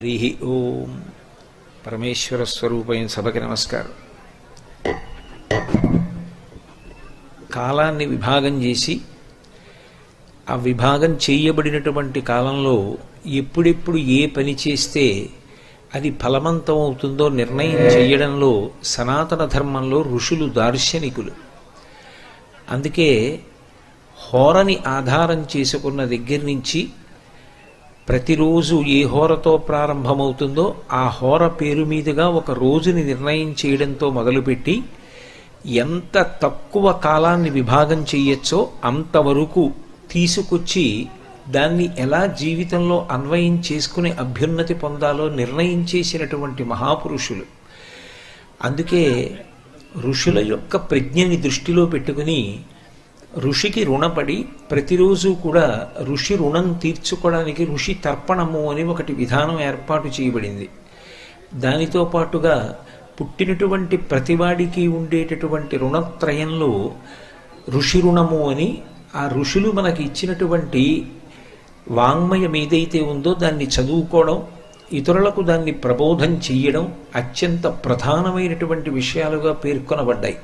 హరి ఓం. పరమేశ్వర స్వరూపమైన సభకి నమస్కారం. కాలాన్ని విభాగం చేసి ఆ విభాగం చేయబడినటువంటి కాలంలో ఎప్పుడెప్పుడు ఏ పని చేస్తే అది ఫలవంతం అవుతుందో నిర్ణయం చేయడంలో సనాతన ధర్మంలో ఋషులు దార్శనికులు. అందుకే హోరని ఆధారం చేసుకున్న దగ్గర నుంచి ప్రతిరోజు ఏ హోరతో ప్రారంభమవుతుందో ఆ హోర పేరు మీదుగా ఒక రోజుని నిర్ణయం చేయడంతో మొదలుపెట్టి ఎంత తక్కువ కాలాన్ని విభాగం చేయొచ్చో అంతవరకు తీసుకొచ్చి దాన్ని ఎలా జీవితంలో అన్వయం చేసుకుని అభ్యున్నతి పొందాలో నిర్ణయం చేసినటువంటి మహాపురుషులు. అందుకే ఋషుల యొక్క ప్రజ్ఞని దృష్టిలో పెట్టుకుని ఋషికి రుణపడి ప్రతిరోజు కూడా ఋషి రుణం తీర్చుకోవడానికి ఋషి తర్పణము అని ఒకటి విధానం ఏర్పాటు చేయబడింది. దానితో పాటుగా పుట్టినటువంటి ప్రతివాడికి ఉండేటటువంటి రుణత్రయంలో ఋషి రుణము అని ఆ ఋషులు మనకి ఇచ్చినటువంటి వాంగ్మయం ఏదైతే ఉందో దాన్ని చదువుకోవడం, ఇతరులకు దాన్ని ప్రబోధం చెయ్యడం అత్యంత ప్రధానమైనటువంటి విషయాలుగా పేర్కొనబడ్డాయి.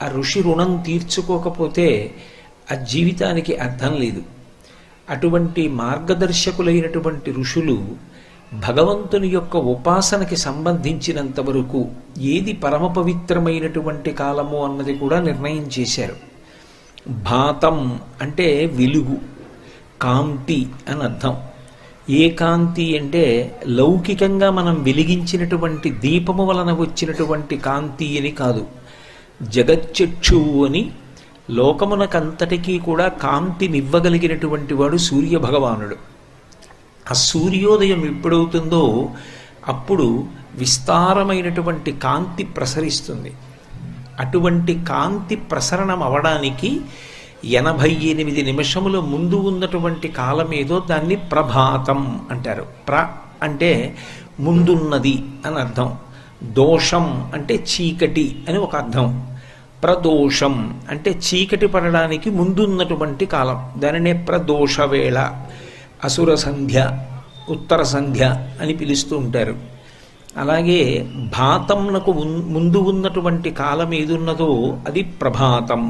ఆ ఋషి రుణం తీర్చుకోకపోతే ఆ జీవితానికి అర్థం లేదు. అటువంటి మార్గదర్శకులైనటువంటి ఋషులు భగవంతుని యొక్క ఉపాసనకి సంబంధించినంత వరకు ఏది పరమ పవిత్రమైనటువంటి కాలము అన్నది కూడా నిర్ణయం చేశారు. భాతం అంటే వెలుగు, కాంతి అని అర్థం. ఏ కాంతి అంటే లౌకికంగా మనం వెలిగించినటువంటి దీపము వలన వచ్చినటువంటి కాంతి అని కాదు. జగచ్చక్షువు అని లోకమునకంతటికీ కూడా కాంతినివ్వగలిగినటువంటి వాడు సూర్య భగవానుడు. ఆ సూర్యోదయం ఎప్పుడవుతుందో అప్పుడు విస్తారమైనటువంటి కాంతి ప్రసరిస్తుంది. అటువంటి కాంతి ప్రసరణం అవడానికి 88 నిమిషముల ముందు ఉన్నటువంటి కాలం ఏదో దాన్ని ప్రభాతం అంటారు. అంటే ముందున్నది అని అర్థం. దోషం అంటే చీకటి అని ఒక అర్థం. ప్రదోషం అంటే చీకటి పడడానికి ముందున్నటువంటి కాలం, దానినే ప్రదోషవేళ, అసుర సంధ్య, ఉత్తర సంధ్య అని పిలుస్తూ ఉంటారు. అలాగే భాతంనకు ముందు ఉన్నటువంటి కాలం ఏదున్నదో అది ప్రభాతం.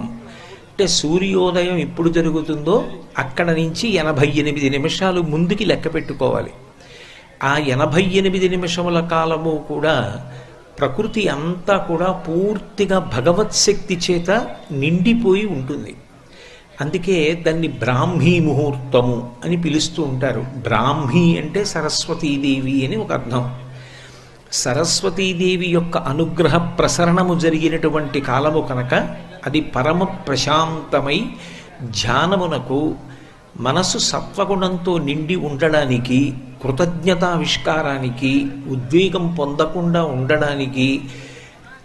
అంటే సూర్యోదయం ఎప్పుడు జరుగుతుందో అక్కడ నుంచి 88 నిమిషాలు ముందుకి లెక్క పెట్టుకోవాలి. ఆ 88 నిమిషముల కాలము కూడా ప్రకృతి అంతా కూడా పూర్తిగా భగవత్ శక్తి చేత నిండిపోయి ఉంటుంది. అందుకే దాన్ని బ్రాహ్మీ ముహూర్తము అని పిలుస్తూ ఉంటారు. బ్రాహ్మీ అంటే సరస్వతీదేవి అని ఒక అర్థం. సరస్వతీదేవి యొక్క అనుగ్రహ ప్రసరణము జరిగినటువంటి కాలము కనుక అది పరమ ప్రశాంతమై ధ్యానమునకు మనసు సత్వగుణంతో నిండి ఉండడానికి, కృతజ్ఞతావిష్కారానికి, ఉద్వేగం పొందకుండా ఉండడానికి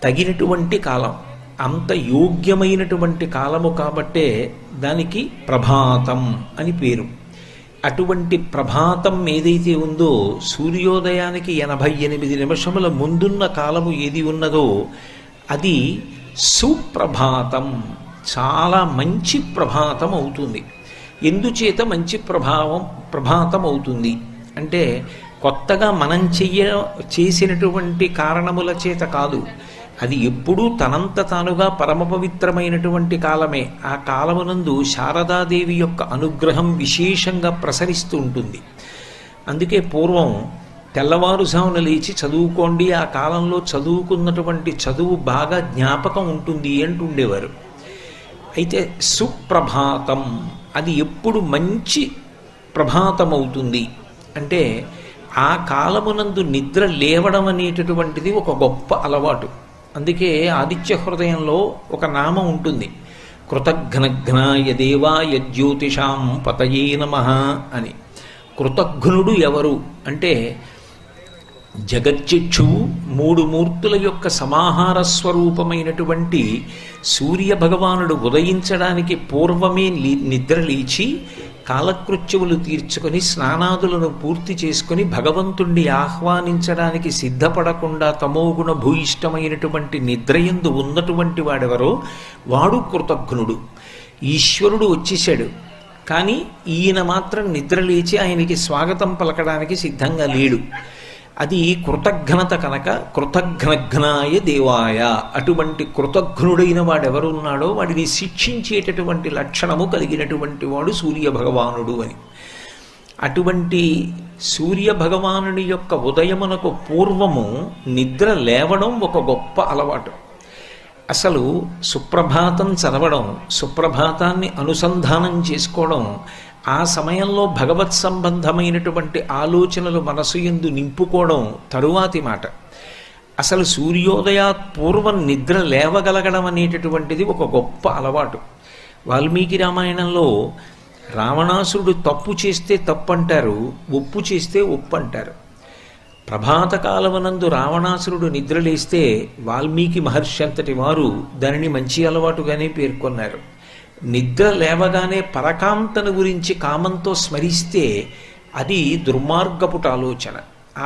తగినటువంటి కాలం. అంత యోగ్యమైనటువంటి కాలము కాబట్టే దానికి ప్రభాతం అని పేరు. అటువంటి ప్రభాతం ఏదైతే ఉందో సూర్యోదయానికి 88 నిమిషముల ముందున్న కాలము ఏది ఉన్నదో అది సుప్రభాతం, చాలా మంచి ప్రభాతం అవుతుంది. ఎందుచేత మంచి ప్రభాతం అవుతుంది అంటే కొత్తగా మనం చేసినటువంటి కారణముల చేత కాదు. అది ఎప్పుడూ తనంత తానుగా పరమ పవిత్రమైనటువంటి కాలమే. ఆ కాలమునందు శారదాదేవి యొక్క అనుగ్రహం విశేషంగా ప్రసరిస్తూ ఉంటుంది. అందుకే పూర్వం తెల్లవారుజామున లేచి చదువుకోండి, ఆ కాలంలో చదువుకున్నటువంటి చదువు బాగా జ్ఞాపకం ఉంటుంది అంటుండేవారు. అయితే సుప్రభాతం అది ఎప్పుడు మంచి ప్రభాతం అవుతుంది అంటే ఆ కాలమునందు నిద్ర లేవడం అనేటటువంటిది ఒక గొప్ప అలవాటు. అందుకే ఆదిత్య హృదయంలో ఒక నామం ఉంటుంది, కృతఘ్నఘ్నాయ దేవాయ జ్యోతిషాం పతయే నమః అని. కృతఘ్నుడు ఎవరు అంటే జగచ్చక్షువు, 3 మూర్తుల యొక్క సమాహార స్వరూపమైనటువంటి సూర్య భగవానుడు ఉదయించడానికి పూర్వమే నిద్రలేచి కాలకృత్యములు తీర్చుకొని స్నానాదులను పూర్తి చేసుకుని భగవంతుణ్ణి ఆహ్వానించడానికి సిద్ధపడకుండా తమోగుణ భూయిష్టమైనటువంటి నిద్రయందు ఉన్నటువంటి వాడెవరో వాడు కృతఘ్నుడు. ఈశ్వరుడు వచ్చేశాడు, కానీ ఈయన మాత్రం నిద్రలేచి ఆయనకి స్వాగతం పలకడానికి సిద్ధంగా లేడు. అది కృతఘ్నత కనుక కృతఘ్నఘ్నాయ దేవాయ, అటువంటి కృతఘ్నుడైన వాడెవరున్నాడో వాడిని శిక్షించేటటువంటి లక్షణము కలిగినటువంటి వాడు సూర్యభగవానుడు అని. అటువంటి సూర్యభగవానుని యొక్క ఉదయమునకు పూర్వము నిద్ర లేవడం ఒక గొప్ప అలవాటు. అసలు సుప్రభాతం చదవడం, సుప్రభాతాన్ని అనుసంధానం చేసుకోవడం, ఆ సమయంలో భగవత్ సంబంధమైనటువంటి ఆలోచనలు మనసు యందు నింపుకోవడం తరువాతి మాట. అసలు సూర్యోదయాత్ పూర్వం నిద్ర లేవగలగడం అనేటటువంటిది ఒక గొప్ప అలవాటు. వాల్మీకి రామాయణంలో రావణాసురుడు తప్పు చేస్తే తప్పు అంటారు, ఒప్పు చేస్తే ఒప్పు అంటారు. ప్రభాత కాలమునందు రావణాసురుడు నిద్రలేస్తే వాల్మీకి మహర్షి అంతటి వారు దానిని మంచి అలవాటుగానే పేర్కొన్నారు. నిద్ర లేవగానే పరకాంతను గురించి కామంతో స్మరిస్తే అది దుర్మార్గపుట ఆలోచన.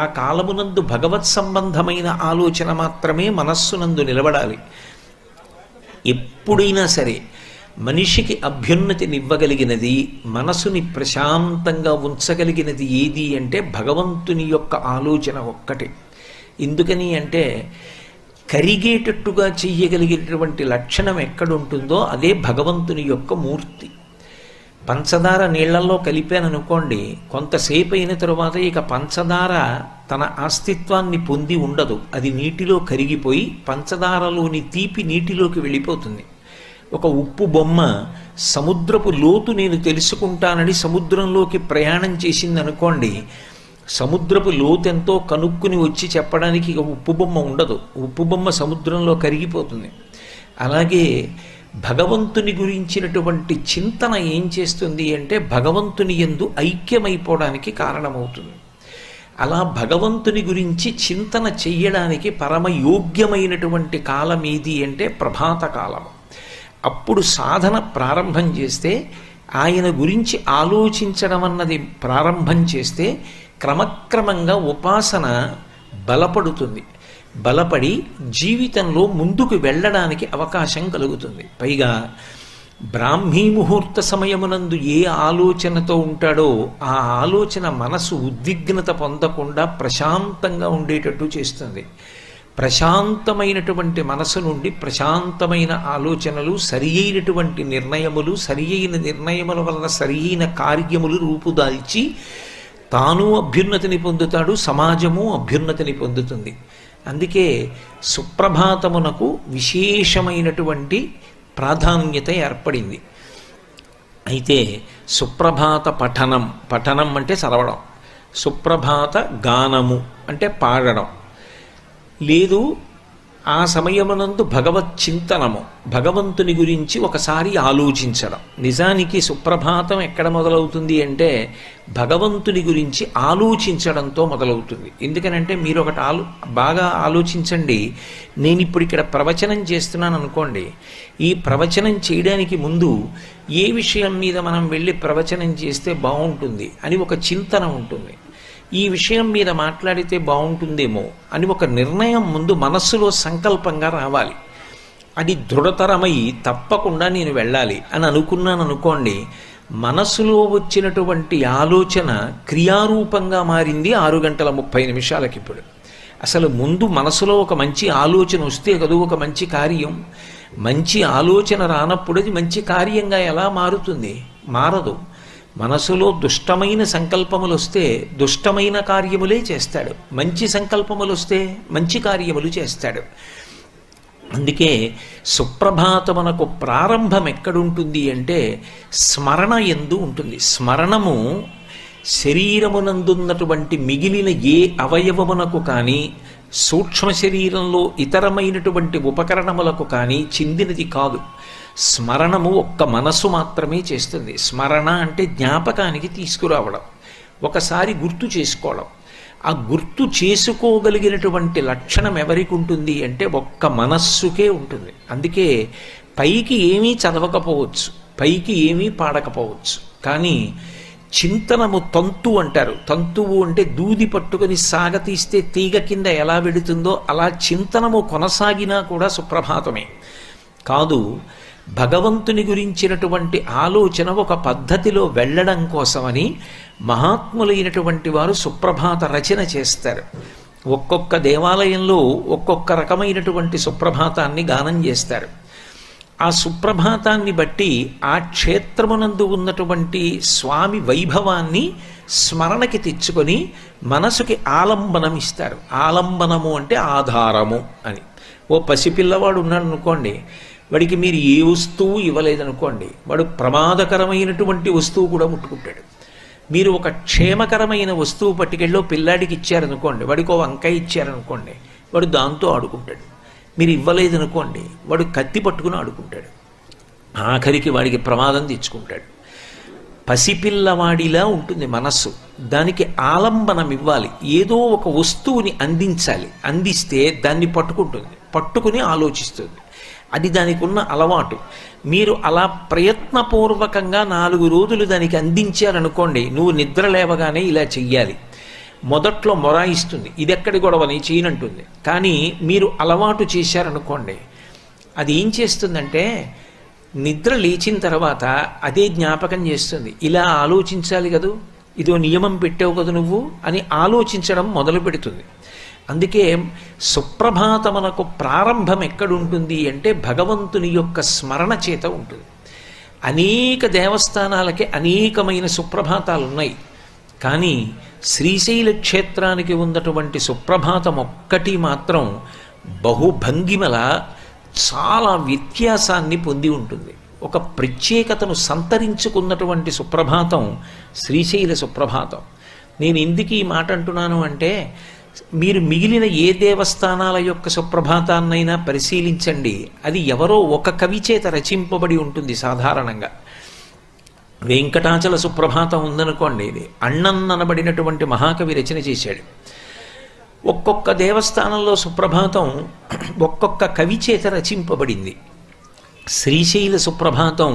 ఆ కాలమునందు భగవత్ సంబంధమైన ఆలోచన మాత్రమే మనస్సునందు నిలబడాలి. ఎప్పుడైనా సరే మనిషికి అభ్యున్నతినివ్వగలిగినది, మనసుని ప్రశాంతంగా ఉంచగలిగినది ఏది అంటే భగవంతుని యొక్క ఆలోచన ఒక్కటే. ఎందుకని అంటే కరిగేటట్టుగా చెయ్యగలిగేటటువంటి లక్షణం ఎక్కడుంటుందో అదే భగవంతుని యొక్క మూర్తి. పంచదార నీళ్లలో కలిపాననుకోండి, కొంతసేపు అయిన తరువాత ఇక పంచదార తన అస్తిత్వాన్ని పొంది ఉండదు. అది నీటిలో కరిగిపోయి పంచదారలోని తీపి నీటిలోకి వెళ్ళిపోతుంది. ఒక ఉప్పు బొమ్మ సముద్రపు లోతు నేను తెలుసుకుంటానని సముద్రంలోకి ప్రయాణం చేసింది అనుకోండి, సముద్రపు లోతెంతో కనుక్కుని వచ్చి చెప్పడానికి ఇక ఉప్పు బొమ్మ ఉండదు. ఉప్పు బొమ్మ సముద్రంలో కరిగిపోతుంది. అలాగే భగవంతుని గురించినటువంటి చింతన ఏం చేస్తుంది అంటే భగవంతుని యందు ఐక్యమైపోవడానికి కారణమవుతుంది. అలా భగవంతుని గురించి చింతన చెయ్యడానికి పరమయోగ్యమైనటువంటి కాలం ఏది అంటే ప్రభాత కాలం. అప్పుడు సాధన ప్రారంభం చేస్తే, ఆయన గురించి ఆలోచించడం అన్నది ప్రారంభం చేస్తే క్రమక్రమంగా ఉపాసన బలపడుతుంది. బలపడి జీవితంలో ముందుకు వెళ్ళడానికి అవకాశం కలుగుతుంది. పైగా బ్రాహ్మీ ముహూర్త సమయమునందు ఏ ఆలోచనతో ఉంటాడో ఆ ఆలోచన మనసు ఉద్విగ్నత పొందకుండా ప్రశాంతంగా ఉండేటట్టు చేస్తుంది. ప్రశాంతమైనటువంటి మనసు నుండి ప్రశాంతమైన ఆలోచనలు, సరి అయినటువంటి నిర్ణయములు, సరి అయిన నిర్ణయముల వలన సరి అయిన కార్యములు రూపుదాల్చి తాను అభ్యున్నతిని పొందుతాడు, సమాజము అభ్యున్నతిని పొందుతుంది. అందుకే సుప్రభాతమునకు విశేషమైనటువంటి ప్రాధాన్యత ఏర్పడింది. అయితే సుప్రభాత పఠనం, పఠనం అంటే చదవడం, సుప్రభాత గానము అంటే పాడడం, లేదు ఆ సమయమునందు భగవత్ చింతనము, భగవంతుని గురించి ఒకసారి ఆలోచించడం. నిజానికి సుప్రభాతం ఎక్కడ మొదలవుతుంది అంటే భగవంతుని గురించి ఆలోచించడంతో మొదలవుతుంది. ఎందుకనంటే మీరు ఒకటి బాగా ఆలోచించండి. నేను ఇప్పుడు ఇక్కడ ప్రవచనం చేస్తున్నాను అనుకోండి, ఈ ప్రవచనం చేయడానికి ముందు ఏ విషయం మీద మనం వెళ్ళి ప్రవచనం చేస్తే బాగుంటుంది అని ఒక చింతన ఉంటుంది. ఈ విషయం మీద మాట్లాడితే బాగుంటుందేమో అని ఒక నిర్ణయం ముందు మనస్సులో సంకల్పంగా రావాలి. అది దృఢతరమై తప్పకుండా నేను వెళ్ళాలి అని అనుకున్నాను అనుకోండి, మనస్సులో వచ్చినటువంటి ఆలోచన క్రియారూపంగా మారింది 6:30 ఇప్పుడు. అసలు ముందు మనసులో ఒక మంచి ఆలోచన వస్తే కదా ఒక మంచి కార్యం. మంచి ఆలోచన రానప్పుడు అది మంచి కార్యంగా ఎలా మారుతుంది? మారదు. మనసులో దుష్టమైన సంకల్పములు వస్తే దుష్టమైన కార్యములే చేస్తాడు, మంచి సంకల్పములు వస్తే మంచి కార్యములు చేస్తాడు. అందుకే సుప్రభాతమునకు ప్రారంభం ఎక్కడుంటుంది అంటే స్మరణ యందు ఉంటుంది. స్మరణము శరీరమునందున్నటువంటి మిగిలిన ఏ అవయవమునకు కానీ సూక్ష్మ శరీరంలో ఇతరమైనటువంటి ఉపకరణములకు కానీ చెందినది కాదు. స్మరణము ఒక్క మనసు మాత్రమే చేస్తుంది. స్మరణ అంటే జ్ఞాపకానికి తీసుకురావడం, ఒకసారి గుర్తు చేసుకోవడం. ఆ గుర్తు చేసుకోగలిగినటువంటి లక్షణం ఎవరికి ఉంటుంది అంటే ఒక్క మనస్సుకే ఉంటుంది. అందుకే పైకి ఏమీ చదవకపోవచ్చు, పైకి ఏమీ పాడకపోవచ్చు, కానీ చింతనము తంతు అంటారు. తంతువు అంటే దూది పట్టుకొని సాగతీస్తే తీగ కింద ఎలా వెడుతుందో అలా చింతనము కొనసాగినా కూడా సుప్రభాతమే కాదు. భగవంతుని గురించినటువంటి ఆలోచన ఒక పద్ధతిలో వెళ్ళడం కోసమని మహాత్ములైనటువంటి వారు సుప్రభాత రచన చేస్తారు. ఒక్కొక్క దేవాలయంలో ఒక్కొక్క రకమైనటువంటి సుప్రభాతాన్ని గానం చేస్తారు. ఆ సుప్రభాతాన్ని బట్టి ఆ క్షేత్రమునందు ఉన్నటువంటి స్వామి వైభవాన్ని స్మరణకి తెచ్చుకొని మనసుకి ఆలంబనం ఇస్తారు. ఆలంబనము అంటే ఆధారము అని. ఓ పసిపిల్లవాడు ఉన్నాడు అనుకోండి, వాడికి మీరు ఏ వస్తువు ఇవ్వలేదనుకోండి, వాడు ప్రమాదకరమైనటువంటి వస్తువు కూడా ముట్టుకుంటాడు. మీరు ఒక క్షేమకరమైన వస్తువు పట్టుకెళ్ళో పిల్లాడికి ఇచ్చారనుకోండి, వాడికి ఓ వంకాయ ఇచ్చారనుకోండి, వాడు దాంతో ఆడుకుంటాడు. మీరు ఇవ్వలేదనుకోండి, వాడు కత్తి పట్టుకుని ఆడుకుంటాడు. ఆఖరికి వాడికి ప్రమాదం తెచ్చుకుంటాడు. పసిపిల్లవాడిలా ఉంటుంది మనస్సు. దానికి ఆలంబనం ఇవ్వాలి, ఏదో ఒక వస్తువుని అందించాలి. అందిస్తే దాన్ని పట్టుకుంటుంది, పట్టుకుని ఆలోచిస్తుంది. అది దానికి ఉన్న అలవాటు. మీరు అలా ప్రయత్నపూర్వకంగా 4 రోజులు దానికి అందించారనుకోండి, నువ్వు నిద్ర లేవగానే ఇలా చెయ్యాలి. మొదట్లో మొరాయిస్తుంది, ఇదెక్కడి గొడవని చేయనంటుంది. కానీ మీరు అలవాటు చేశారనుకోండి, అది ఏం చేస్తుందంటే నిద్ర లేచిన తర్వాత అదే జ్ఞాపకం చేస్తుంది. ఇలా ఆలోచించాలి కదూ, ఇదో నియమం పెట్టావు కదా నువ్వు అని ఆలోచించడం మొదలు పెడుతుంది. అందుకే సుప్రభాతమునకు ప్రారంభం ఎక్కడుంటుంది అంటే భగవంతుని యొక్క స్మరణ చేత ఉంటుంది. అనేక దేవస్థానాలకి అనేకమైన సుప్రభాతాలు ఉన్నాయి. కానీ శ్రీశైల క్షేత్రానికి ఉన్నటువంటి సుప్రభాతం ఒక్కటి మాత్రం బహుభంగిమల చాలా వ్యత్యాసాన్ని పొంది ఉంటుంది. ఒక ప్రత్యేకతను సంతరించుకున్నటువంటి సుప్రభాతం శ్రీశైల సుప్రభాతం. నేను ఎందుకు ఈ మాట అంటున్నాను అంటే, మీరు మిగిలిన ఏ దేవస్థానాల యొక్క సుప్రభాతాన్నైనా పరిశీలించండి, అది ఎవరో ఒక కవి చేత రచింపబడి ఉంటుంది. సాధారణంగా వెంకటాచల సుప్రభాతం ఉందనుకోండి, ఇది అన్నన్ననబడినటువంటి మహాకవి రచన చేశాడు. ఒక్కొక్క దేవస్థానంలో సుప్రభాతం ఒక్కొక్క కవి చేత రచింపబడింది. శ్రీశైల సుప్రభాతం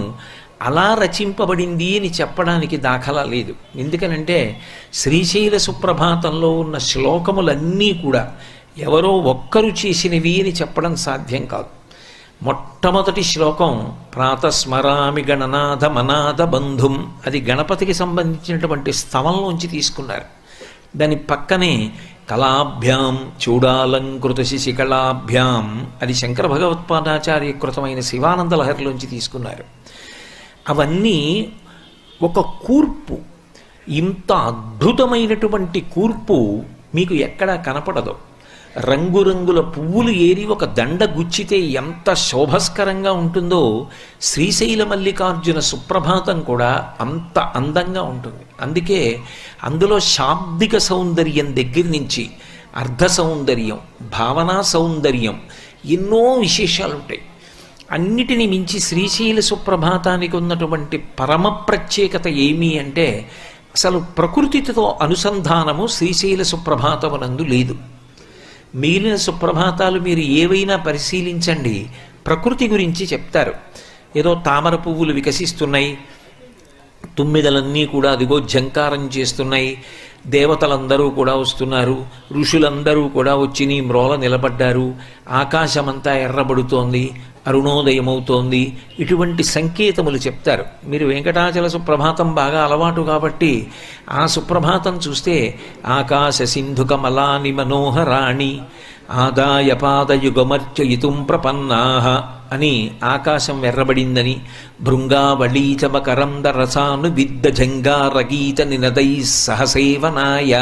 అలా రచింపబడింది అని చెప్పడానికి దాఖలా లేదు. ఎందుకనంటే శ్రీశైల సుప్రభాతంలో ఉన్న శ్లోకములన్నీ కూడా ఎవరో ఒక్కరు చేసినవి అని చెప్పడం సాధ్యం కాదు. మొట్టమొదటి శ్లోకం ప్రాతస్మరామి గణనాథ మనాథ బంధుం, అది గణపతికి సంబంధించినటువంటి స్తవంలోంచి తీసుకున్నారు. దాని పక్కనే కళాభ్యాం చూడాలంకృత శిశికళాభ్యాం, అది శంకర భగవత్పాదాచార్య కృతమైన శివానంద లహరిలోంచి తీసుకున్నారు. అవన్నీ ఒక కూర్పు. ఇంత అద్భుతమైనటువంటి కూర్పు మీకు ఎక్కడా కనపడదు. రంగురంగుల పువ్వులు ఏరి ఒక దండ గుచ్చితే ఎంత శోభస్కరంగా ఉంటుందో శ్రీశైల మల్లికార్జున సుప్రభాతం కూడా అంత అందంగా ఉంటుంది. అందుకే అందులో శాబ్దిక సౌందర్యం దగ్గర నుంచి అర్ధ సౌందర్యం, భావనా సౌందర్యం, ఎన్నో విశేషాలు ఉంటాయి. అన్నిటిని మించి శ్రీశైల సుప్రభాతానికి ఉన్నటువంటి పరమ ప్రత్యేకత ఏమి అంటే, అసలు ప్రకృతితో అనుసంధానము శ్రీశైల సుప్రభాతమునందు లేదు. మిగిలిన సుప్రభాతాలు మీరు ఏవైనా పరిశీలించండి, ప్రకృతి గురించి చెప్తారు. ఏదో తామర పువ్వులు వికసిస్తున్నాయి, తుమ్మిదలన్నీ కూడా అదిగో జంకారం చేస్తున్నాయి, దేవతలందరూ కూడా వస్తున్నారు, ఋషులందరూ కూడా వచ్చి నీ మ్రోల నిలబడ్డారు, ఆకాశమంతా ఎర్రబడుతోంది, అరుణోదయమవుతోంది, ఇటువంటి సంకేతములు చెప్తారు. మీరు వెంకటాచల సుప్రభాతం బాగా అలవాటు కాబట్టి ఆ సుప్రభాతం చూస్తే ఆకాశ సింధుక మలాని మనోహరాణి ఆదాయ పాదయుగమర్చయితుం ప్రపన్నాః అని ఆకాశం ఎర్రబడిందని, భృంగావళీచమకరంద రసాను విద్ద జంగారగీత నినదై సహసేవనాయ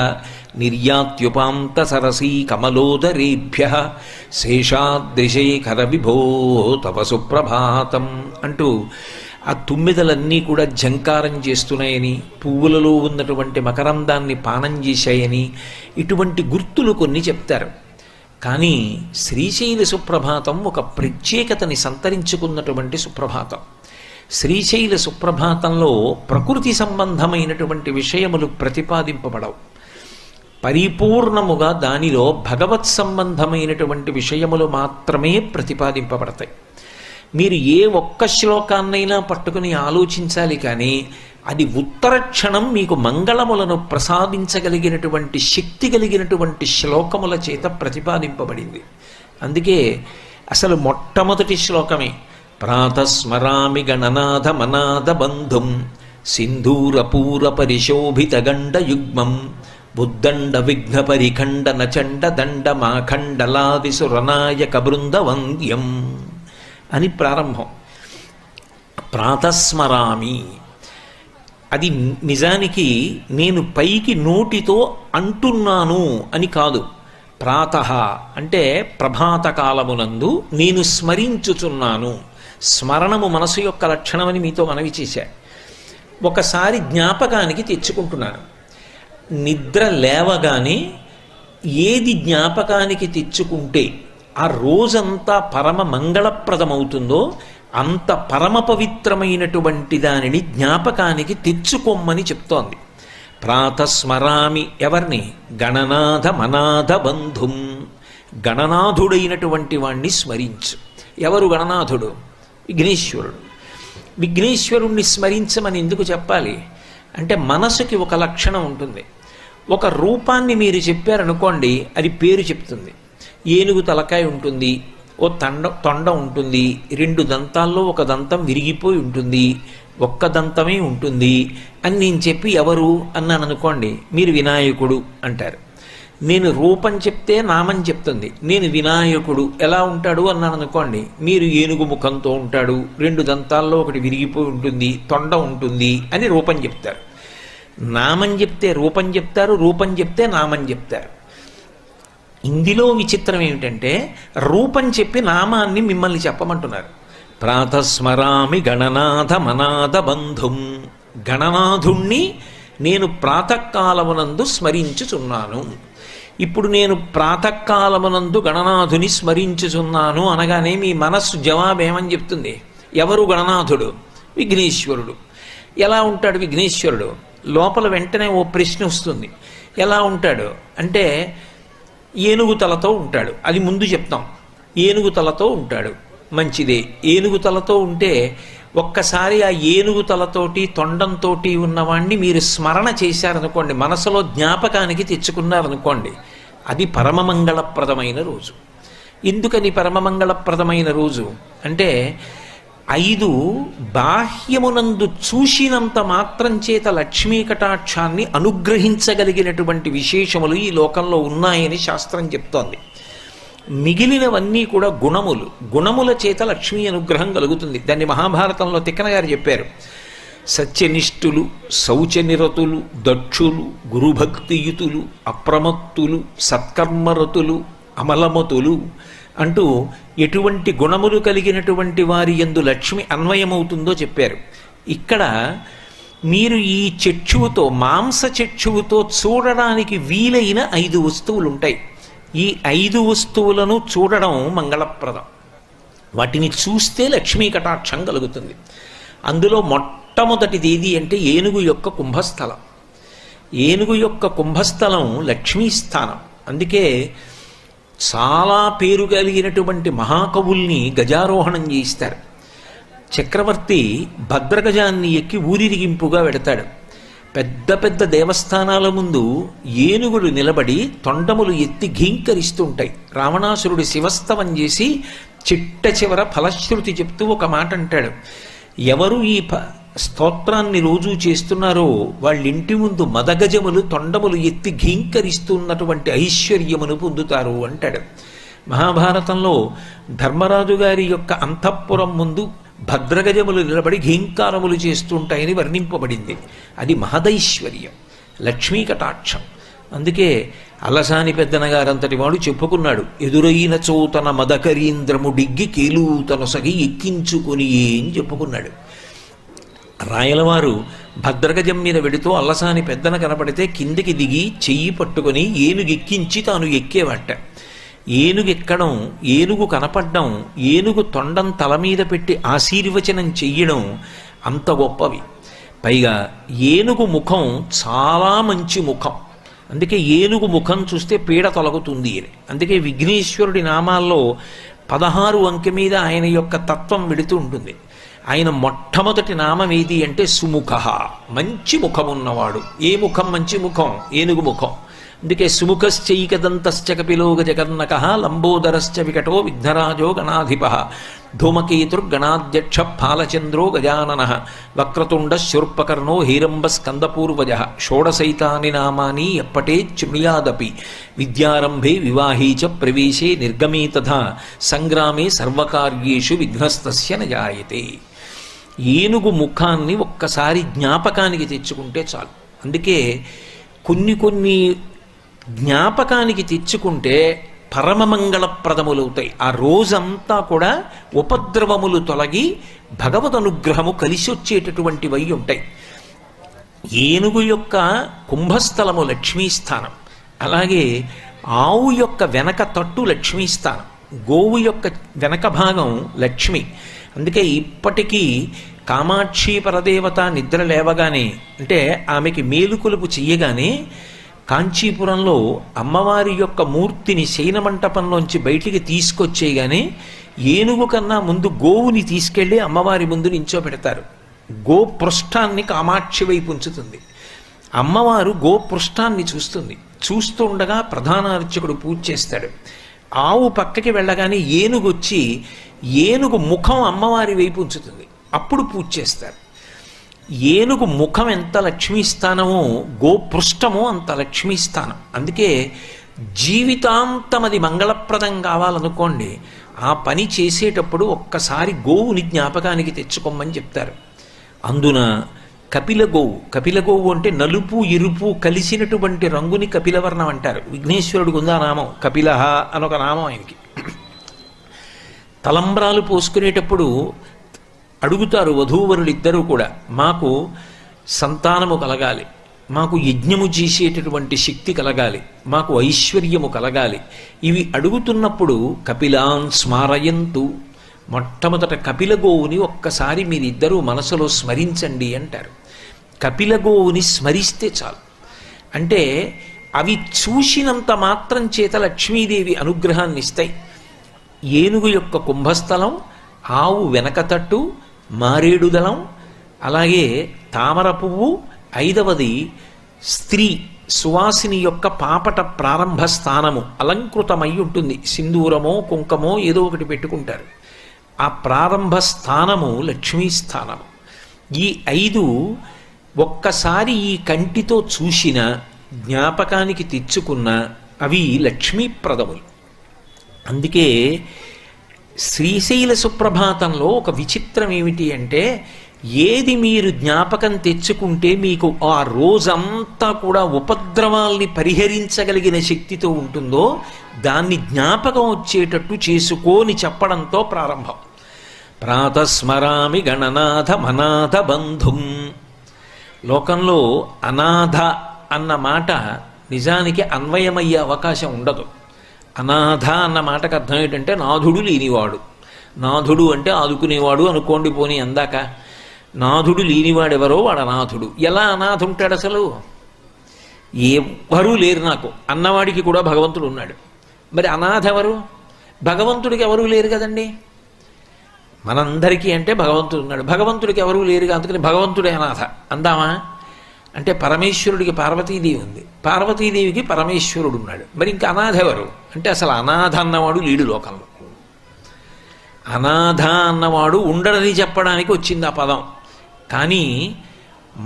నిర్యాత్యుపాంత సరసీ కమలోదరేభ్య శేషాద్రిశేఖర విభో తవ సుప్రభాతం అంటూ ఆ తుమ్మిదలన్నీ కూడా జంకారం చేస్తున్నాయని, పువ్వులలో ఉన్నటువంటి మకరందాన్ని పానం చేశాయని, ఇటువంటి గుర్తులు కొన్ని చెప్తారు. కానీ శ్రీశైల సుప్రభాతం ఒక ప్రత్యేకతని సంతరించుకున్నటువంటి సుప్రభాతం. శ్రీశైల సుప్రభాతంలో ప్రకృతి సంబంధమైనటువంటి విషయములు ప్రతిపాదింపబడవు. పరిపూర్ణముగా దానిలో భగవత్ సంబంధమైనటువంటి విషయములు మాత్రమే ప్రతిపాదింపబడతాయి. మీరు ఏ ఒక్క శ్లోకాన్నైనా పట్టుకుని ఆలోచించాలి, కానీ అది ఉత్తర క్షణం మీకు మంగళములను ప్రసాదించగలిగినటువంటి శక్తి కలిగినటువంటి శ్లోకముల చేత ప్రతిపాదింపబడింది. అందుకే అసలు మొట్టమొదటి శ్లోకమే ప్రాతస్మరామి గణనాథ మనాథ బంధుం సింధూరపూర పరిశోభిత గండయుగ్మం బుద్దండ విఘ్న పరిఖండ నచండ దండ మాఖండలాది సురనాయక బృంద వంద్యం అని ప్రారంభం. ప్రాతస్మరామి అది నిజానికి నేను పైకి నోటితో అంటున్నాను అని కాదు. ప్రాతః అంటే ప్రభాత కాలమునందు నేను స్మరించుచున్నాను. స్మరణము మనసు యొక్క లక్షణమని మీతో మనవి చేశా. ఒకసారి జ్ఞాపకానికి తెచ్చుకుంటున్నాను. నిద్ర లేవగానే ఏది జ్ఞాపకానికి తెచ్చుకుంటే ఆ రోజంతా పరమ మంగళప్రదమవుతుందో అంత పరమ పవిత్రమైనటువంటి దానిని జ్ఞాపకానికి తెచ్చుకోమని చెప్తోంది. ప్రాతస్మరామి ఎవరిని? గణనాథ మనాథ బంధుం, గణనాథుడైనటువంటి వాణ్ణి స్మరించు. ఎవరు గణనాథుడు? విఘ్నేశ్వరుడు. విఘ్నేశ్వరుణ్ణి స్మరించమని ఎందుకు చెప్పాలి అంటే మనసుకి ఒక లక్షణం ఉంటుంది. ఒక రూపాన్ని మీరు చెప్పారనుకోండి, అది పేరు చెప్తుంది. ఏనుగు తలకాయ ఉంటుంది, ఓ తొండ ఉంటుంది, 2 దంతాల్లో ఒక దంతం విరిగిపోయి ఉంటుంది, ఒక్క దంతమే ఉంటుంది అని నేను చెప్పి ఎవరు అన్నాను అనుకోండి, మీరు వినాయకుడు అంటారు. నేను రూపం చెప్తే నామం చెప్తుంది. నేను వినాయకుడు ఎలా ఉంటాడు అన్నాను అనుకోండి, మీరు ఏనుగు ముఖంతో ఉంటాడు, 2 దంతాల్లో ఒకటి విరిగిపోయి ఉంటుంది, తొండ ఉంటుంది అని రూపం చెప్తారు. నామం చెప్తే రూపం చెప్తారు, రూపం చెప్తే నామం చెప్తారు. ఇందులో విచిత్రం ఏమిటంటే రూపం చెప్పి నామాన్ని మిమ్మల్ని చెప్పమంటున్నారు. ప్రాతస్మరామి గణనాథ మనాథ బంధుం, గణనాథుణ్ణి నేను ప్రాతకాలమునందు స్మరించుచున్నాను. ఇప్పుడు నేను ప్రాతకాలమునందు గణనాథుని స్మరించుచున్నాను అనగానే మీ మనస్సు జవాబేమని చెప్తుంది? ఎవరు గణనాథుడు? విఘ్నేశ్వరుడు. ఎలా ఉంటాడు విఘ్నేశ్వరుడు? లోపల వెంటనే ఓ ప్రశ్న వస్తుంది. ఎలా ఉంటాడు అంటే ఏనుగు తలతో ఉంటాడు, అది ముందు చెప్తాం. ఏనుగు తలతో ఉంటాడు, మంచిదే. ఏనుగు తలతో ఉంటే ఒక్కసారి ఆ ఏనుగు తలతోటి తొండంతో ఉన్నవాణ్ణి మీరు స్మరణ చేశారనుకోండి, మనసులో జ్ఞాపకానికి తెచ్చుకున్నారనుకోండి, అది పరమమంగళప్రదమైన రోజు. ఎందుకని పరమమంగళప్రదమైన రోజు అంటే 5 బాహ్యమునందు చూసినంత మాత్రం చేత లక్ష్మీ కటాక్షాన్ని అనుగ్రహించగలిగినటువంటి విశేషములు ఈ లోకంలో ఉన్నాయని శాస్త్రం చెప్తోంది. మిగిలినవన్నీ కూడా గుణములు. గుణముల చేత లక్ష్మీ అనుగ్రహం కలుగుతుంది. దాన్ని మహాభారతంలో తిక్కన గారు చెప్పారు. సత్యనిష్ఠులు, శౌచనిరతులు, దక్షులు, గురుభక్తియుతులు, అప్రమత్తులు, సత్కర్మరతులు, అమలమతులు అంటూ ఎటువంటి గుణములు కలిగినటువంటి వారి యందు లక్ష్మి అన్వయమవుతుందో చెప్పారు. ఇక్కడ మీరు ఈ చక్షువుతో, మాంస చక్షువుతో చూడడానికి వీలైన 5 వస్తువులు ఉంటాయి. ఈ 5 వస్తువులను చూడడం మంగళప్రదం. వాటిని చూస్తే లక్ష్మీ కటాక్షం కలుగుతుంది. అందులో మొట్టమొదటిది ఏది అంటే ఏనుగు యొక్క కుంభస్థలం. ఏనుగు యొక్క కుంభస్థలం లక్ష్మీస్థానం. అందుకే చాలా పేరు కలిగినటువంటి మహాకవుల్ని గజారోహణం చేయిస్తారు. చక్రవర్తి భద్రగజాన్ని ఎక్కి ఊరిరిగింపుగా వెడతాడు. పెద్ద పెద్ద దేవస్థానాల ముందు ఏనుగులు నిలబడి తొండములు ఎత్తి ఘీంకరిస్తుంటాయి. రావణాసురుడు శివస్తవం చేసి చిట్ట చివర ఫలశ్రుతి చెప్తూ ఒక మాట అంటాడు. ఎవరు ఈ స్తోత్రాన్ని రోజు చేస్తున్నారో వాళ్ళింటి ముందు మదగజములు తొండములు ఎత్తి ఘీంకరిస్తున్నటువంటి ఐశ్వర్యమును పొందుతారు అంటాడు. మహాభారతంలో ధర్మరాజు గారి యొక్క అంతఃపురం ముందు భద్రగజములు నిలబడి ఘీంకారములు చేస్తుంటాయని వర్ణింపబడింది. అది మహదైశ్వర్యం, లక్ష్మీ కటాక్షం. అందుకే అలసాని పెద్దనగారంతటి వాడు చెప్పుకున్నాడు, ఎదురైన చోతన మదకరీంద్రము డిగ్గి కేలూతనొసగి ఎక్కించుకొని అని చెప్పుకున్నాడు. రాయలవారు భద్రగజం మీద వెడుతూ అల్లసాని పెద్దన కనపడితే కిందికి దిగి చెయ్యి పట్టుకొని ఏనుగెక్కించి తాను ఎక్కేవాట. ఏనుగెక్కడం, ఏనుగు కనపడ్డం, ఏనుగు తొండం తల మీద పెట్టి ఆశీర్వచనం చెయ్యడం అంత గొప్పవి. పైగా ఏనుగు ముఖం చాలా మంచి ముఖం. అందుకే ఏనుగు ముఖం చూస్తే పీడ తొలగుతుంది అని. అందుకే విఘ్నేశ్వరుడి నామాల్లో 16 అంకె మీద ఆయన యొక్క తత్వం వెడుతూ ఉంటుంది. ఆయన మొట్టమొదటి నామం ఏది అంటే సుముఖ, మంచి ముఖం ఉన్నవాడు. ఏ ముఖం మంచి ముఖం? ఏనుగు ముఖం. అందుకే సుముఖశ్చైకదంతశ్చ కపిలో గజకర్ణక లంబోదరశ్చ వికటో విఘ్నరాజో గణాధిప ధూమకేతుర్గణాధ్యక్ష ఫాలచంద్రో గజానన వక్రతుండ శూర్పకర్ణో హీరంబ స్కందపూర్వజ షోడశైతాని నామాని ఎప్పటే చుణ్యాదపి విద్యారంభే వివాహే చ ప్రవేశే నిర్గమే తథా సంగ్రామే సర్వకార్యేషు విఘ్నస్తస్య న జాయతే. ఏనుగు ముఖాన్ని ఒక్కసారి జ్ఞాపకానికి తెచ్చుకుంటే చాలు. అందుకే కొన్ని జ్ఞాపకానికి తెచ్చుకుంటే పరమమంగళప్రదములవుతాయి. ఆ రోజంతా కూడా ఉపద్రవములు తొలగి భగవద్ అనుగ్రహము కలిసి వచ్చేటటువంటివై ఉంటాయి. ఏనుగు యొక్క కుంభస్థలము లక్ష్మీస్థానం, అలాగే ఆవు యొక్క వెనక తట్టు లక్ష్మీస్థానం, గోవు యొక్క వెనక భాగం లక్ష్మి. అందుకే ఇప్పటికీ కామాక్షి పరదేవత నిద్ర లేవగానే, అంటే ఆమెకి మేలుకొలుపు చెయ్యగానే కాంచీపురంలో అమ్మవారి యొక్క మూర్తిని శయనమంటపంలోంచి బయటికి తీసుకొచ్చేయగానే ఏనుగు కన్నా ముందు గోవుని తీసుకెళ్లి అమ్మవారి ముందు నించోబెడతారు. గోపృష్ఠాన్ని కామాక్షి వైపు ఉంచుతుంది. అమ్మవారు గోపృష్ఠాన్ని చూస్తుంది. చూస్తూ ఉండగా ప్రధాన అర్చకుడు పూజ చేస్తాడు. ఆవు పక్కకి వెళ్ళగానే ఏనుగు వచ్చి ఏనుగు ముఖం అమ్మవారి వైపు ఉంచుతుంది. అప్పుడు పూజ చేస్తారు. ఏనుగు ముఖం ఎంత లక్ష్మీస్థానమో గోపృష్టమో అంత లక్ష్మీస్థానం. అందుకే జీవితాంతం అది మంగళప్రదం కావాలనుకోండి, ఆ పని చేసేటప్పుడు ఒక్కసారి గోవుని జ్ఞాపకానికి తెచ్చుకోమని చెప్తారు. అందున కపిల గోవు అంటే నలుపు ఎరుపు కలిసినటువంటి రంగుని కపిలవర్ణం అంటారు. విఘ్నేశ్వరుడికి ఉందా నామం, కపిలహ అనొక నామం ఆయనకి. తలంబ్రాలు పోసుకునేటప్పుడు అడుగుతారు వధూవరులిద్దరూ కూడా, మాకు సంతానము కలగాలి, మాకు యజ్ఞము చేసేటటువంటి శక్తి కలగాలి, మాకు ఐశ్వర్యము కలగాలి. ఇవి అడుగుతున్నప్పుడు కపిలాన్ స్మారయంతు, మొట్టమొదట కపిల గోవుని ఒక్కసారి మీరిద్దరూ మనసులో స్మరించండి అంటారు. కపిల గోవుని స్మరిస్తే చాలు. అంటే అవి చూసినంత మాత్రం చేత లక్ష్మీదేవి అనుగ్రహాన్ని ఇస్తాయి. ఏనుగు యొక్క కుంభస్థలం, ఆవు వెనకతట్టు, మారేడుదలం, అలాగే తామర పువ్వు, ఐదవది స్త్రీ సువాసిని యొక్క పాపట ప్రారంభ స్థానము అలంకృతమై ఉంటుంది. సింధూరమో కుంకమో ఏదో ఒకటి పెట్టుకుంటారు. ఆ ప్రారంభ స్థానము లక్ష్మీ స్థానము. ఈ ఐదు ఒక్కసారి ఈ కంటితో చూసిన, జ్ఞాపకానికి తెచ్చుకున్న అవి లక్ష్మీప్రదములు. అందుకే శ్రీశైల సుప్రభాతంలో ఒక విచిత్రం ఏమిటి అంటే, ఏది మీరు జ్ఞాపకం తెచ్చుకుంటే మీకు ఆ రోజంతా కూడా ఉపద్రవాల్ని పరిహరించగలిగిన శక్తితో ఉంటుందో దాన్ని జ్ఞాపకం వచ్చేటట్టు చేసుకోని చెప్పడంతో ప్రారంభం. ప్రాతస్మరామి గణనాథ మనాథ బంధుం. లోకంలో అనాథ అన్న మాట నిజానికి అన్వయమయ్యే అవకాశం ఉండదు. అనాథ అన్న మాటకు అర్థం ఏంటంటే నాథుడు లేనివాడు. నాథుడు అంటే ఆదుకునేవాడు అనుకోండి. పోనీ అందాక నాథుడు లేనివాడెవరో వాడు అనాథుడు. ఎలా అనాథ ఉంటాడు అసలు? ఎవ్వరూ లేరు నాకు అన్నవాడికి కూడా భగవంతుడు ఉన్నాడు. మరి అనాథ ఎవరు? భగవంతుడికి ఎవరూ లేరు కదండి. మనందరికీ అంటే భగవంతుడు ఉన్నాడు, భగవంతుడికి ఎవరూ లేరుగా, అందుకని భగవంతుడే అనాథ అందామా? అంటే పరమేశ్వరుడికి పార్వతీదేవి ఉంది, పార్వతీదేవికి పరమేశ్వరుడు ఉన్నాడు. మరి ఇంకా అనాథ ఎవరు అంటే అసలు అనాథ అన్నవాడు లేడు లోకంలో. అనాథ అన్నవాడు ఉండడని చెప్పడానికి వచ్చింది ఆ పదం. కానీ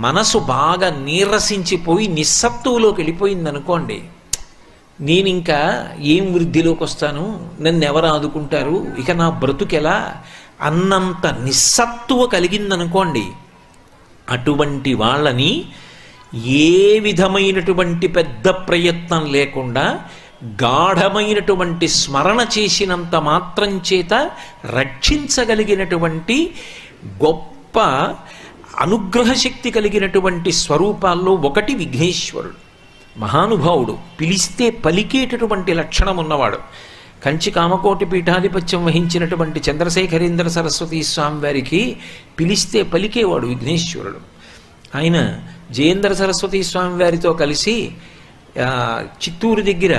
మనసు బాగా నీరసించిపోయి నిస్సత్తువులోకి వెళ్ళిపోయింది అనుకోండి, నేను ఇంకా ఏం వృద్ధిలోకి వస్తాను, నన్ను ఎవరు ఆదుకుంటారు, ఇక నా బ్రతుకెలా అన్నంత నిస్సత్తువ కలిగిందనుకోండి, అటువంటి వాళ్ళని ఏ విధమైనటువంటి పెద్ద ప్రయత్నం లేకుండా గాఢమైనటువంటి స్మరణ చేసినంత మాత్రం చేత రక్షించగలిగినటువంటి గొప్ప అనుగ్రహశక్తి కలిగినటువంటి స్వరూపాల్లో ఒకటి విఘ్నేశ్వరుడు. మహానుభావుడు, పిలిస్తే పలికేటటువంటి లక్షణం ఉన్నవాడు. కంచి కామకోటి పీఠాధిపత్యం వహించినటువంటి చంద్రశేఖరేంద్ర సరస్వతి స్వామి వారికి పిలిస్తే పలికేవాడు విఘ్నేశ్వరుడు. ఆయన జయేంద్ర సరస్వతి స్వామి వారితో కలిసి చిత్తూరు దగ్గర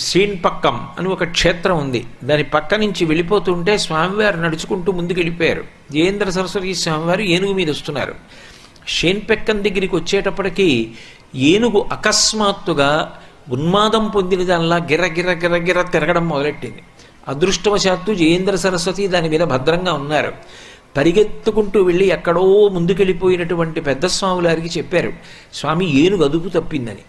శ్రీన్పక్కం అని ఒక క్షేత్రం ఉంది, దాని పక్క నుంచి వెళ్ళిపోతుంటే స్వామివారు నడుచుకుంటూ ముందుకు వెళ్ళిపోయారు. జయేంద్ర సరస్వతి స్వామివారు ఏనుగు మీద వస్తున్నారు. శ్రీన్పక్కం దగ్గరికి వచ్చేటప్పటికి ఏనుగు అకస్మాత్తుగా ఉన్మాదం పొందిన దానిలా గిర్ర గిర్ర గిర్ర గిర్ర తిరగడం మొదలెట్టింది. అదృష్టవశాత్తు జయేంద్ర సరస్వతి దాని మీద భద్రంగా ఉన్నారు. పరిగెత్తుకుంటూ వెళ్ళి ఎక్కడో ముందుకెళ్ళిపోయినటువంటి పెద్ద స్వాములారికి చెప్పారు, స్వామి ఏనుగు అదుపు తప్పిందని.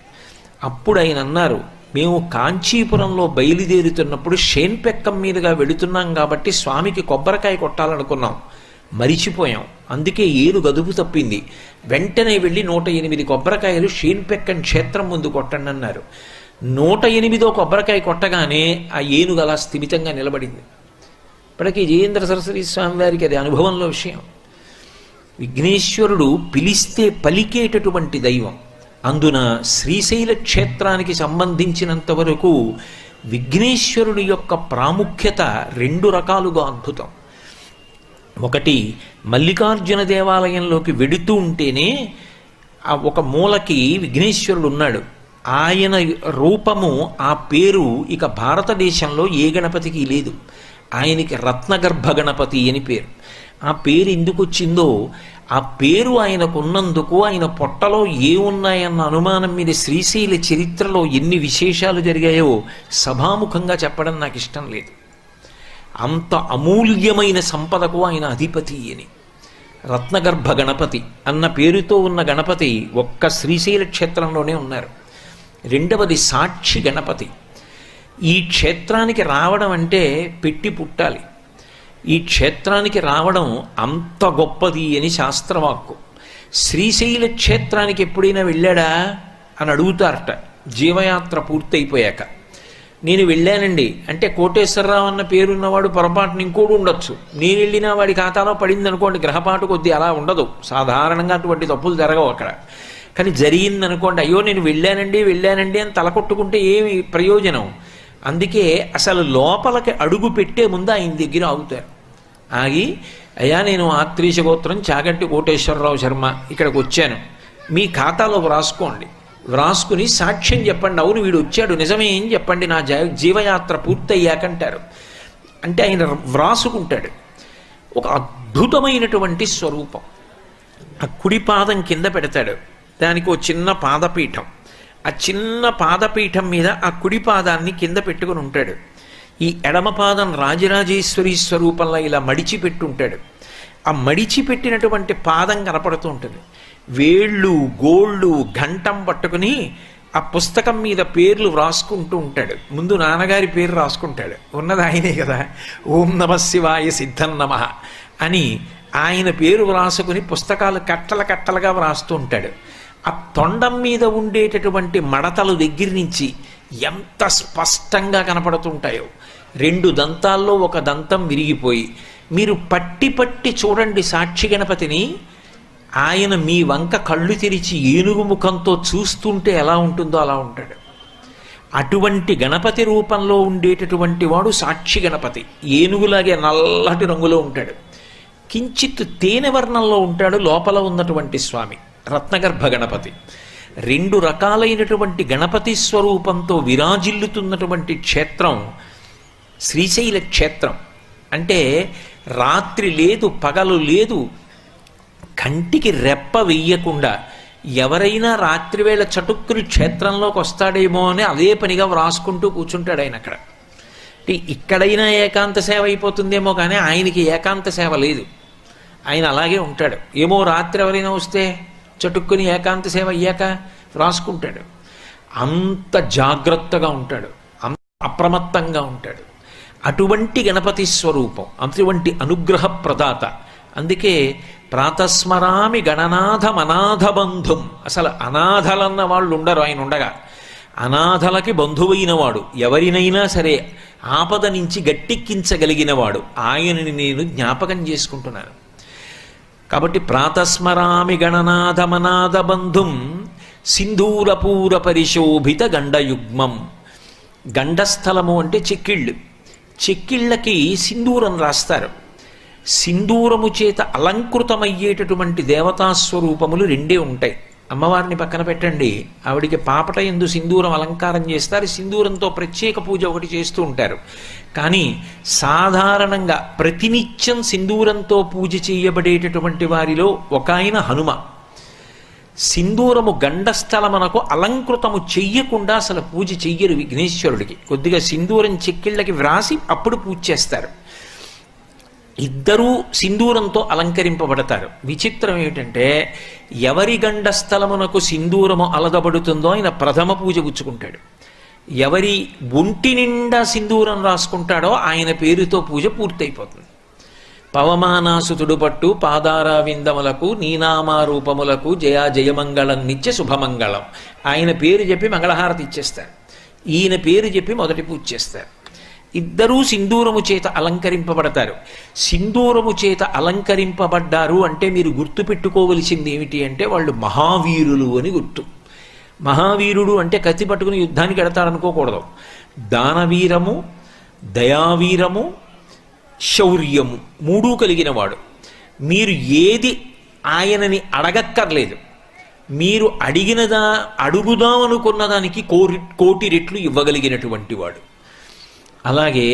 అప్పుడు ఆయన అన్నారు, మేము కాంచీపురంలో బయలుదేరుతున్నప్పుడు షేన్పెక్కం మీదుగా వెళుతున్నాం కాబట్టి స్వామికి కొబ్బరికాయ కొట్టాలనుకున్నాం, మరిచిపోయాం, అందుకే ఏనుగు అదుపు తప్పింది. వెంటనే వెళ్ళి 108 కొబ్బరికాయలు షేన్పెక్కం క్షేత్రం ముందు కొట్టండి అన్నారు. 108వ కొబ్బరికాయ కొట్టగానే ఆ ఏనుగు అలా స్థిమితంగా నిలబడింది. ఇప్పటికీ జయేంద్ర సరస్వతి స్వామి వారికి అది అనుభవంలో విషయం. విఘ్నేశ్వరుడు పిలిస్తే పలికేటటువంటి దైవం. అందున శ్రీశైల క్షేత్రానికి సంబంధించినంత వరకు విఘ్నేశ్వరుడి యొక్క ప్రాముఖ్యత 2 రకాలుగా అద్భుతం. ఒకటి, మల్లికార్జున దేవాలయంలోకి వెడుతూ ఉంటేనే ఆ ఒక మూలకి విఘ్నేశ్వరుడు ఉన్నాడు. ఆయన రూపము, ఆ పేరు ఇక భారతదేశంలో ఏ గణపతికి లేదు. ఆయనకి రత్నగర్భ గణపతి అని పేరు. ఆ పేరు ఎందుకు వచ్చిందో, ఆ పేరు ఆయనకున్నందుకు ఆయన పొట్టలో ఏమున్నాయన్న అనుమానం మీద శ్రీశైల చరిత్రలో ఎన్ని విశేషాలు జరిగాయో సభాముఖంగా చెప్పడం నాకు ఇష్టం లేదు. అంత అమూల్యమైన సంపదకు ఆయన అధిపతి అని. రత్నగర్భ గణపతి అన్న పేరుతో ఉన్న గణపతి ఒక్క శ్రీశైల క్షేత్రంలోనే ఉన్నారు. రెండవది సాక్షి గణపతి. ఈ క్షేత్రానికి రావడం అంటే పెట్టి పుట్టాలి. ఈ క్షేత్రానికి రావడం అంత గొప్పది అని శాస్త్రవాక్కు. శ్రీశైల క్షేత్రానికి ఎప్పుడైనా వెళ్ళాడా అని అడుగుతారట జీవయాత్ర పూర్తయిపోయాక. నేను వెళ్ళానండి అంటే కోటేశ్వరరావు అన్న పేరున్నవాడు పొరపాటున ఇంకోడు ఉండొచ్చు. నేను వెళ్ళినా వాడి ఖాతాలో పడింది అనుకోండి, గ్రహపాటు కొద్దీ అలా ఉండదు. సాధారణంగా అటువంటి తప్పులు జరగవు అక్కడ. కానీ జరిగిందనుకోండి, అయ్యో నేను వెళ్ళానండి అని తలకొట్టుకుంటే ఏమి ప్రయోజనం? అందుకే అసలు లోపలికి అడుగు పెట్టే ముందు ఆయన దగ్గర ఆగుతారు. ఆగి, అయ్యా నేను ఆత్రీష గోత్రం చాగంటి కోటేశ్వరరావు శర్మ ఇక్కడికి వచ్చాను, మీ ఖాతాలో వ్రాసుకోండి, వ్రాసుకుని సాక్ష్యం చెప్పండి, అవును వీడు వచ్చాడు నిజమే అని చెప్పండి, నా జీవయాత్ర పూర్తయ్యాకంటారు. అంటే ఆయన వ్రాసుకుంటాడు. ఒక అద్భుతమైనటువంటి స్వరూపం. ఆ కుడి పాదం కింద పెడతాడు, దానికి ఒక చిన్న పాదపీఠం. ఆ చిన్న పాదపీఠం మీద ఆ కుడి పాదాన్ని కింద పెట్టుకుని ఉంటాడు. ఈ ఎడమ పాదం రాజరాజేశ్వరి స్వరూపంలో ఇలా మడిచిపెట్టుంటాడు. ఆ మడిచిపెట్టినటువంటి పాదం కనపడుతూ ఉంటుంది. వేళ్ళు గోళ్ళు ఘంటం పట్టుకుని ఆ పుస్తకం మీద పేర్లు వ్రాసుకుంటూ ఉంటాడు. ముందు నాన్నగారి పేరు రాసుకుంటాడు, ఉన్నది ఆయనే కదా, ఓం నమ శివాయ సిద్ధం నమః అని ఆయన పేరు వ్రాసుకుని పుస్తకాలు కట్టలుగా వ్రాస్తూ ఉంటాడు. ఆ తొండం మీద ఉండేటటువంటి మడతలు దగ్గర నుంచి ఎంత స్పష్టంగా కనపడుతుంటాయో. 2 దంతాల్లో ఒక దంతం విరిగిపోయి మీరు పట్టి చూడండి సాక్షి గణపతిని, ఆయన మీ వంక కళ్ళు తెరిచి ఏనుగు ముఖంతో చూస్తుంటే ఎలా ఉంటుందో అలా ఉంటాడు. అటువంటి గణపతి రూపంలో ఉండేటటువంటి వాడు సాక్షి గణపతి. ఏనుగులాగే నల్లటి రంగులో ఉంటాడు, కించిత్ తేనె వర్ణంలో ఉంటాడు లోపల ఉన్నటువంటి స్వామి రత్నగర్భ గణపతి. 2 రకాలైనటువంటి గణపతి స్వరూపంతో విరాజిల్లుతున్నటువంటి క్షేత్రం శ్రీశైల క్షేత్రం. అంటే రాత్రి లేదు పగలు లేదు, కంటికి రెప్ప వెయ్యకుండా ఎవరైనా రాత్రివేళ చటుక్కుని క్షేత్రంలోకి వస్తాడేమో అని అదే పనిగా వ్రాసుకుంటూ కూర్చుంటాడు ఆయన అక్కడ. ఇక్కడైనా ఏకాంత సేవ అయిపోతుందేమో కానీ ఆయనకి ఏకాంత సేవ లేదు. ఆయన అలాగే ఉంటాడు. ఏమో రాత్రి ఎవరైనా వస్తే చటుక్కుని ఏకాంత సేవ అయ్యాక వ్రాసుకుంటాడు. అంత జాగ్రత్తగా ఉంటాడు, అంత అప్రమత్తంగా ఉంటాడు. అటువంటి గణపతి స్వరూపం, అటువంటి అనుగ్రహ ప్రదాత. అందుకే ప్రాతస్మరామి గణనాథమనాథ బంధుం. అసలు అనాథలన్న వాళ్ళు ఉండరు ఆయన ఉండగా. అనాథలకి బంధువైన వాడు, ఎవరినైనా సరే ఆపద నుంచి గట్టెక్కించగలిగిన వాడు, ఆయనని నేను జ్ఞాపకం చేసుకుంటున్నాను. కాబట్టి ప్రాతస్మరామి గణనాథమనాథ బంధుం సింధూరపూర పరిశోభిత గండయుగ్మం. గండస్థలము అంటే చెక్కిళ్ళు. చెక్కిళ్ళకి సింధూరం రాస్తారు. సింధూరము చేత అలంకృతమయ్యేటటువంటి దేవతాస్వరూపములు 2 ఉంటాయి. అమ్మవారిని పక్కన పెట్టండి, ఆవిడికి పాపట యందు సింధూరం అలంకారం చేస్తారు. సింధూరంతో ప్రత్యేక పూజ ఒకటి చేస్తూ ఉంటారు. కానీ సాధారణంగా ప్రతినిత్యం సింధూరంతో పూజ చేయబడేటటువంటి వారిలో ఒక ఆయన హనుమ. సింధూరము గండస్థలమునకు అలంకృతము చెయ్యకుండా అసలు పూజ చెయ్యరు విఘ్నేశ్వరుడికి. కొద్దిగా సింధూరం చెక్కిళ్ళకి వ్రాసి అప్పుడు పూజ చేస్తారు. ఇద్దరూ సింధూరంతో అలంకరింపబడతారు. విచిత్రం ఏమిటంటే ఎవరి గండస్థలమునకు సింధూరము అలగబడుతుందో ఆయన ప్రథమ పూజ పుచ్చుకుంటాడు. ఎవరి ఒంటి నిండా సింధూరం రాసుకుంటాడో ఆయన పేరుతో పూజ పూర్తయిపోతుంది. పవమానాసుతుడు పట్టు పాదారా విందములకు నీనామారూపములకు జయా జయమంగళం నిత్య శుభమంగళం. ఆయన పేరు చెప్పి మంగళహారతి ఇచ్చేస్తారు. ఈయన పేరు చెప్పి మొదటి పూజ చేస్తారు. ఇద్దరూ సింధూరము చేత అలంకరింపబడతారు. సింధూరము చేత అలంకరింపబడ్డారు అంటే మీరు గుర్తుపెట్టుకోవలసింది ఏమిటి అంటే వాళ్ళు మహావీరులు అని గుర్తు. మహావీరుడు అంటే కత్తి పట్టుకుని యుద్ధానికి ఎడతాడనుకోకూడదు. దానవీరము, దయావీరము, శౌర్యము మూడూ కలిగినవాడు. మీరు ఏది ఆయనని అడగక్కర్లేదు. మీరు అడుగుదామనుకున్న దానికి కోటి రెట్లు ఇవ్వగలిగినటువంటి వాడు. అలాగే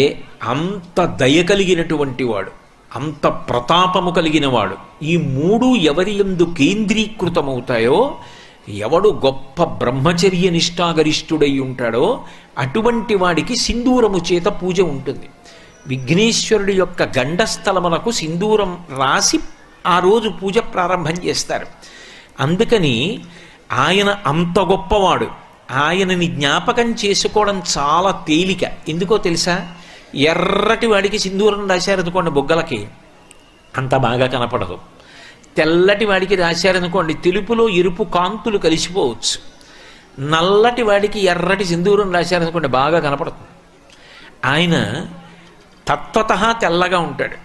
అంత దయ కలిగినటువంటి వాడు, అంత ప్రతాపము కలిగిన వాడు. ఈ మూడు ఎవరి యందు కేంద్రీకృతమవుతాయో, ఎవడు గొప్ప బ్రహ్మచర్య నిష్ఠాగరిష్ఠుడై ఉంటాడో అటువంటి వాడికి సింధూరము చేత పూజ ఉంటుంది. విఘ్నేశ్వరుడి యొక్క గండస్థలమునకు సింధూరం రాసి ఆ రోజు పూజ ప్రారంభం చేస్తారు. అందుకని ఆయన అంత గొప్పవాడు. ఆయనని జ్ఞాపకం చేసుకోవడం చాలా తేలిక. ఎందుకో తెలుసా? ఎర్రటి వాడికి సింధూరం రాశారనుకోండి బొగ్గలకి, అంత బాగా కనపడదు. తెల్లటి వాడికి రాశారనుకోండి తెలుపులో ఎరుపు కాంతులు కలిసిపోవచ్చు. నల్లటి వాడికి ఎర్రటి సింధూరం రాశారనుకోండి బాగా కనపడుతుంది. ఆయన తత్వతః తెల్లగా ఉంటాడు,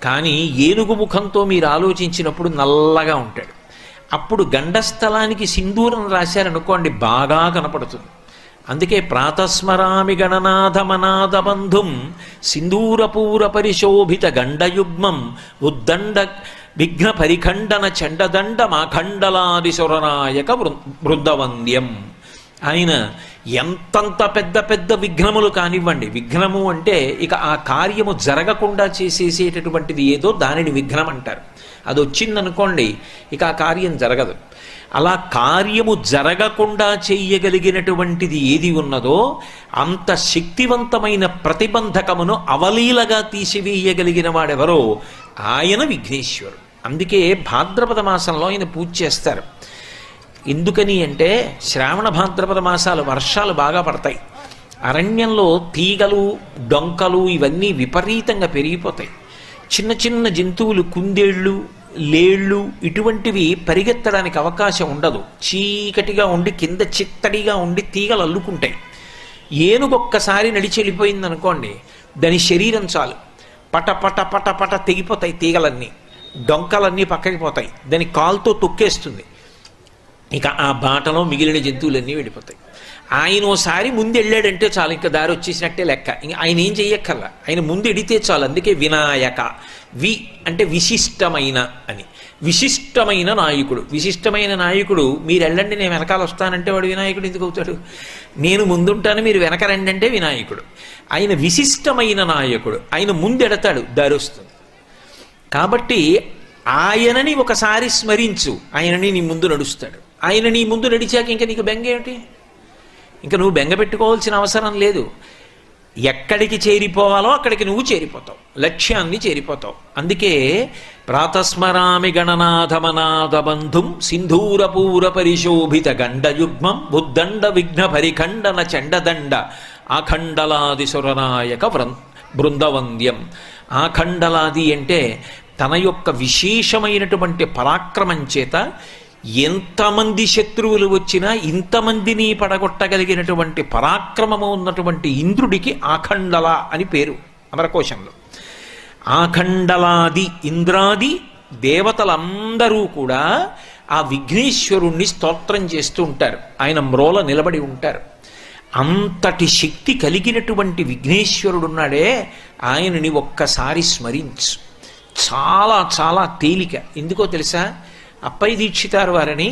కానీ ఏనుగు ముఖంతో మీరు ఆలోచించినప్పుడు నల్లగా ఉంటాడు. అప్పుడు గండస్థలానికి సింధూరం రాశారనుకోండి బాగా కనపడుతుంది. అందుకే ప్రాతస్మరామి గణనాథమనాథ బంధుం సింధూరపూర పరిశోభిత గండయుగ్మం ఉద్దండ విఘ్న పరిఖండన చండదండ మాఖండలాదిసురనాయక బృందవంద్యం. ఆయన ఎంతంత పెద్ద పెద్ద విఘ్నములు కానివ్వండి, విఘ్నము అంటే ఇక ఆ కార్యము జరగకుండా చేసేసేటటువంటిది ఏదో దానిని విఘ్నం అంటారు. అది వచ్చిందనుకోండి ఇక ఆ కార్యం జరగదు. అలా కార్యము జరగకుండా చెయ్యగలిగినటువంటిది ఏది ఉన్నదో అంత శక్తివంతమైన ప్రతిబంధకమును అవలీలగా తీసివేయగలిగిన వాడెవరో ఆయన విఘ్నేశ్వరుడు. అందుకే భాద్రపద మాసంలో ఆయన పూజ చేస్తారు. ఎందుకని అంటే శ్రావణ భాద్రపద మాసాలు వర్షాలు బాగా పడతాయి. అరణ్యంలో తీగలు డొంకలు ఇవన్నీ విపరీతంగా పెరిగిపోతాయి. చిన్న చిన్న జంతువులు కుందేళ్ళు లేళ్ళు ఇటువంటివి పరిగెత్తడానికి అవకాశం ఉండదు. చీకటిగా ఉండి కింద చిత్తడిగా ఉండి తీగలు అల్లుకుంటాయి. ఏనుగొక్కసారి నడిచి వెళ్ళిపోయిందనుకోండి దాని శరీరం చాలు పట పట పట పట తెగిపోతాయి. తీగలన్నీ డొంకలన్నీ పక్కకి పోతాయి. దాని కాలుతో తొక్కేస్తుంది. ఇక ఆ బాటలో మిగిలిన జంతువులన్నీ వెళ్ళిపోతాయి. ఆయన ఓసారి ముందు వెళ్ళాడంటే చాలు, ఇంకా దారి వచ్చేసినట్టే లెక్క. ఇంక ఆయన ఏం చెయ్యక్కర్లా, ఆయన ముందు ఎడితే చాలు. అందుకే వినాయక. వి అంటే విశిష్టమైన అని. విశిష్టమైన నాయకుడు. విశిష్టమైన నాయకుడు మీరు వెళ్ళండి నేను వెనకాల వస్తానంటే వాడు వినాయకుడు ఎందుకు అవుతాడు? నేను ముందుంటాను మీరు వెనక రండి అంటే వినాయకుడు. ఆయన విశిష్టమైన నాయకుడు. ఆయన ముందెడతాడు, దారి వస్తుంది. కాబట్టి ఆయనని ఒకసారి స్మరించు, ఆయనని నీ ముందు నడుస్తాడు. ఆయన నీ ముందు నడిచాక ఇంకా నీకు బెంగ ఏమిటి? ఇంకా నువ్వు బెంగ పెట్టుకోవాల్సిన అవసరం లేదు. ఎక్కడికి చేరిపోవాలో అక్కడికి నువ్వు చేరిపోతావు, లక్ష్యాన్ని చేరిపోతావు. అందుకే ప్రాతస్మరామి గణనాథమనాథ బంధుం సింధూరపూర పరిశోభిత గండయుగ్మం బుద్దండ విఘ్న పరిఖండన చండదండ ఆఖండలాదిసురనాయక బృందవంద్యం. ఆఖండలాది అంటే తన యొక్క విశేషమైనటువంటి పరాక్రమం చేత ఎంతమంది శత్రువులు వచ్చినా ఇంతమందిని పడగొట్టగలిగినటువంటి పరాక్రమము ఉన్నటువంటి ఇంద్రుడికి ఆఖండల అని పేరు అమరకోశంలో. ఆఖండలాది ఇంద్రాది దేవతలందరూ కూడా ఆ విఘ్నేశ్వరుణ్ణి స్తోత్రం చేస్తూ ఉంటారు. ఆయన మ్రోల నిలబడి ఉంటారు. అంతటి శక్తి కలిగినటువంటి విఘ్నేశ్వరుడున్నాడే, ఆయనని ఒక్కసారి స్మరించు. చాలా చాలా తేలిక. ఎందుకో తెలుసా? అప్పయ్య దీక్షితారు వారని